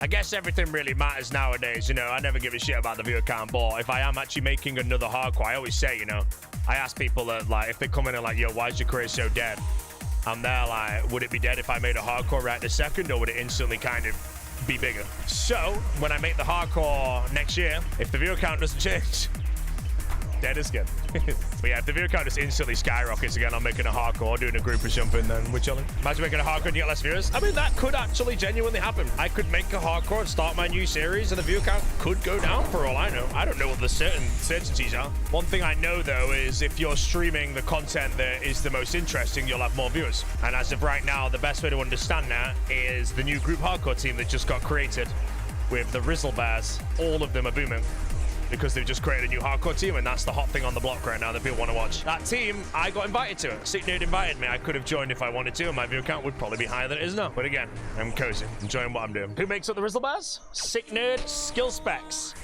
I guess everything really matters nowadays, you know. I never give a shit about the viewer count, but if I am actually making another hardcore, I always say, you know, I ask people that, like, if they come in and like, yo, why is your career so dead? And they're like, would it be dead if I made a hardcore right this second, or would it instantly kind of be bigger? So when I make the hardcore next year, if the viewer count doesn't change, dead is good. But yeah, if the viewer count just instantly skyrockets again, I'm making a hardcore, doing a group or something, then we're chilling. Imagine making a hardcore and you get less viewers. I mean, that could actually genuinely happen. I could make a hardcore and start my new series, and the viewer count could go down for all I know. I don't know what the certainties are. One thing I know, though, is if you're streaming the content that is the most interesting, you'll have more viewers. And as of right now, the best way to understand that is the new group hardcore team that just got created with the Rizzle bears. All of them are booming, because they've just created a new hardcore team, and that's the hot thing on the block right now that people want to watch. That team, I got invited to it. Sicknerd invited me. I could have joined if I wanted to, and my view count would probably be higher than it is now. But again, I'm cozy, enjoying what I'm doing. Who makes up the Rizzle Bears? Sicknerd, Skill Specs,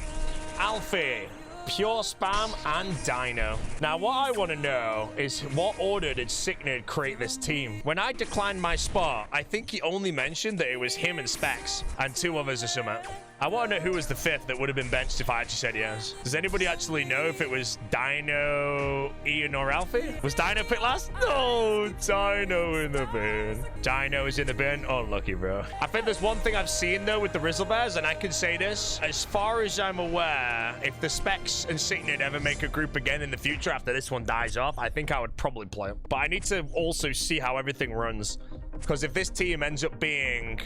Alfie, Pure Spam, and Dino. Now, what I want to know is what order did Sicknerd create this team? When I declined my spot, I think he only mentioned that it was him and Specs and 2 others or something. I want to know who was the 5th that would have been benched if I actually said yes. Does anybody actually know if it was Dino, Ian, or Alfie? Was Dino picked last? No, Dino in the bin. Dino is in the bin. Oh, lucky, bro. I think there's one thing I've seen, though, with the Rizzle Bears, and I can say this. As far as I'm aware, if the Specs and Sicknerd ever make a group again in the future after this one dies off, I think I would probably play them. But I need to also see how everything runs. Because if this team ends up being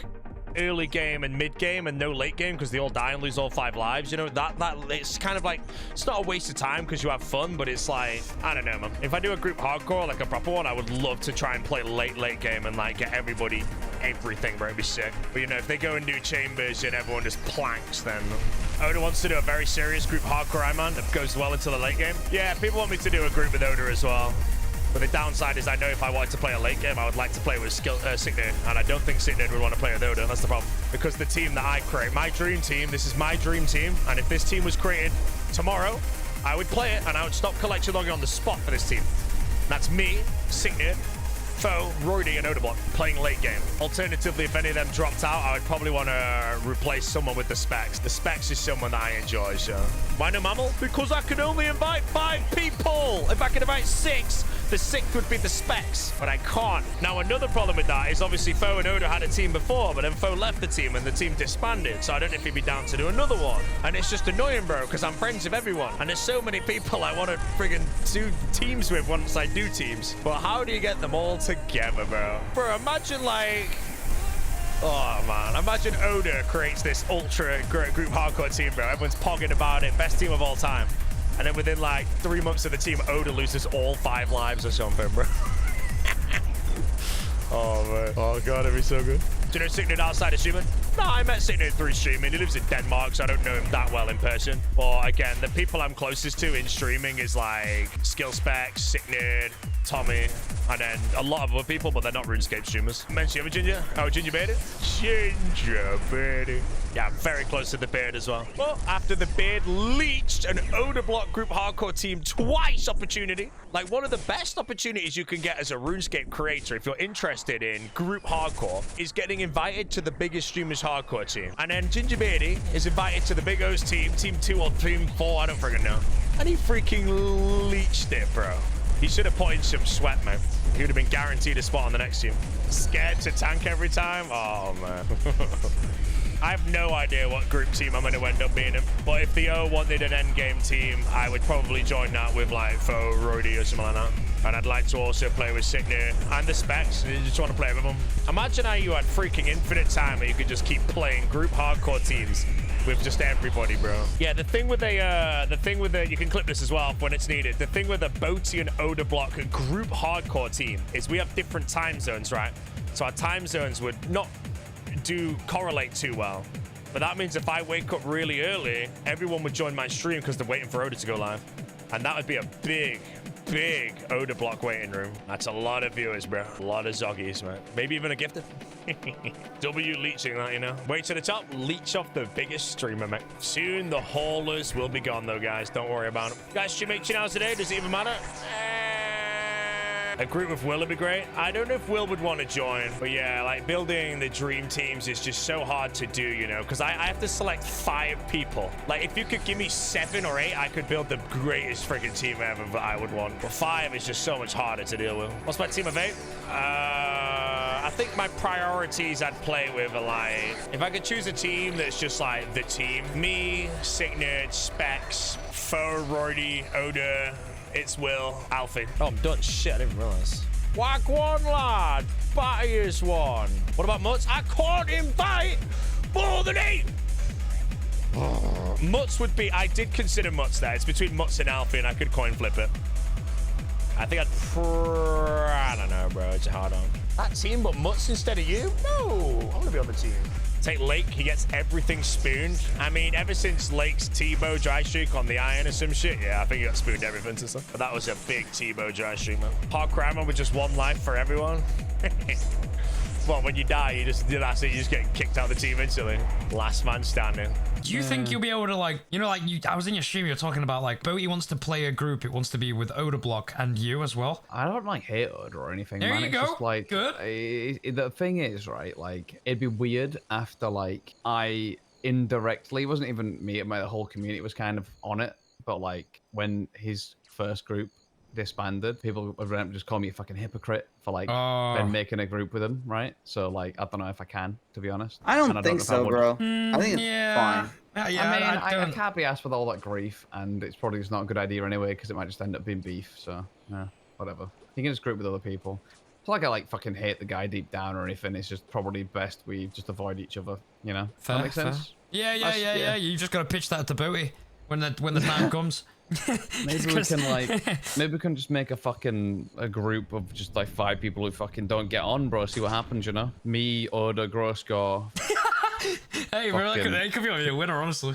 early game and mid game and no late game because they all die and lose all 5 lives, you know, that it's kind of like, it's not a waste of time because you have fun, but it's like, I don't know, man. If I do a group hardcore, like a proper one, I would love to try and play late game and like get everybody everything, bro. It'd be sick. But you know, if they go and do chambers and everyone just planks, then Oda wants to do a very serious group hardcore Iron that goes well into the late game. Yeah, people want me to do a group with Oda as well. But the downside is I know if I wanted to play a late game, I would like to play with Sicknerd, and I don't think Sicknerd would want to play with Oda. That's the problem. Because the team that I create, my dream team, this is my dream team, and if this team was created tomorrow, I would play it, and I would stop collection logging on the spot for this team. That's me, Sicknerd, Foe, boaty, and Odablock playing late game. Alternatively, if any of them dropped out, I would probably want to replace someone with the Specs. The Specs is someone that I enjoy, so. Why no mammal? Because I can only invite 5 people. If I could invite 6, the 6th would be the Specs, but I can't. Now, another problem with that is obviously Foe and Oda had a team before, but then Foe left the team and the team disbanded, so I don't know if he'd be down to do another one. And it's just annoying, bro, because I'm friends with everyone, and there's so many people I want to friggin' do teams with once I do teams. But how do you get them all together, bro? Bro, imagine like, oh man, imagine Oda creates this ultra great group hardcore team, bro. Everyone's pogging about it, best team of all time. And then within like 3 months of the team, Oda loses all 5 lives or something, bro. Oh man, oh god, it'd be so good. Do you know Sicknerd outside of streaming? No, I met Sicknerd through streaming. He lives in Denmark, so I don't know him that well in person. But again, the people I'm closest to in streaming is like Skill Specs, Sicknerd, Tommy, and then a lot of other people, but they're not RuneScape streamers. Mention you have a Ginger? Oh, Ginger Bearded? Ginger Bearded. Yeah, I'm very close to the beard as well. Well, after the beard leached an Odablock group hardcore team twice opportunity. Like one of the best opportunities you can get as a RuneScape creator if you're interested in group hardcore is getting invited to the biggest streamers hardcore team. And then Ginger Beardy is invited to the Big O's team, team 2 or team 4, I don't freaking know. And he freaking leached it, bro. He should have put in some sweat, man. He would have been guaranteed a spot on the next team. Scared to tank every time? Oh, man. I have no idea what group team I'm going to end up being in. But if the O wanted an endgame team, I would probably join that with like Foe, boaty, or something like that. And I'd like to also play with Sicknerd and the Specs. You just want to play with them. Imagine how you had freaking infinite time and you could just keep playing group hardcore teams with just everybody, bro. Yeah, the thing with the you can clip this as well when it's needed. The thing with a boaty and Odablock group hardcore team is we have different time zones, right? So our time zones would not do correlate too well. But that means if I wake up really early, everyone would join my stream because they're waiting for Oda to go live. And that would be a big Odablock waiting room. That's a lot of viewers, bro. A lot of zoggies, man. Maybe even a gifted. W leeching that, you know. Way to the top, leech off the biggest streamer, mate. Soon the haulers will be gone, though, guys. Don't worry about it. Guys, stream 18 hours a day. Does it even matter? A group with Will would be great. I don't know if Will would want to join, but yeah, like building the dream teams is just so hard to do, you know, because I have to select 5 people. Like if you could give me 7 or 8, I could build the greatest freaking team ever that I would want. But 5 is just so much harder to deal with. What's my team of 8? I think my priorities I'd play with are like, if I could choose a team that's just like the team, me, Sick Nerd, Specs, B0aty, Oda, it's Will, Alfie. Oh, I'm done. Shit, I didn't realize. Whack one, lad. Boaty is one. What about Mutts? I can't invite more than 8. Mutts would be, I did consider Mutts there. It's between Mutts and Alfie, and I could coin flip it. I think I don't know, bro. It's a hard on. That team, but Mutts instead of you? No, I want to be on the team. Take Lake, he gets everything spooned. I mean, ever since Lake's T-Bow dry streak on the iron or some shit, yeah, I think he got spooned everything to stuff. But that was a big T-Bow dry streak, man. Hardcore ammo with just 1 life for everyone. Well, when you die, you just, that's it, you just get kicked out of the team instantly. Last man standing. Do you think you'll be able to, like, you know, like, I was in your stream, you're talking about, like, B0aty wants to play a group, it wants to be with Odablock and you as well? I don't, like, hate Oda or anything, there man. You it's go. Just, like, good. The thing is, right, like, it'd be weird after, like, I indirectly, it wasn't even me, the whole community was kind of on it, but, like, when his first group disbanded, people would just call me a fucking hypocrite for like then making a group with him, right? So like I don't know if I can, to be honest. I don't think so, bro. I think it's fine. Yeah, I mean, I can't be asked with all that grief, and it's probably just not a good idea anyway because it might just end up being beef. So yeah, whatever. You can just group with other people. It's not like I like fucking hate the guy deep down or anything. It's just probably best we just avoid each other. You know? Fair, that makes sense. Yeah. You just gotta pitch that to B0aty when the time comes. Maybe we can maybe we can just make a group of just like 5 people who fucking don't get on, bro. See what happens, you know? Me, Oda, Grosscore. Hey, bro, that could be a winner, honestly.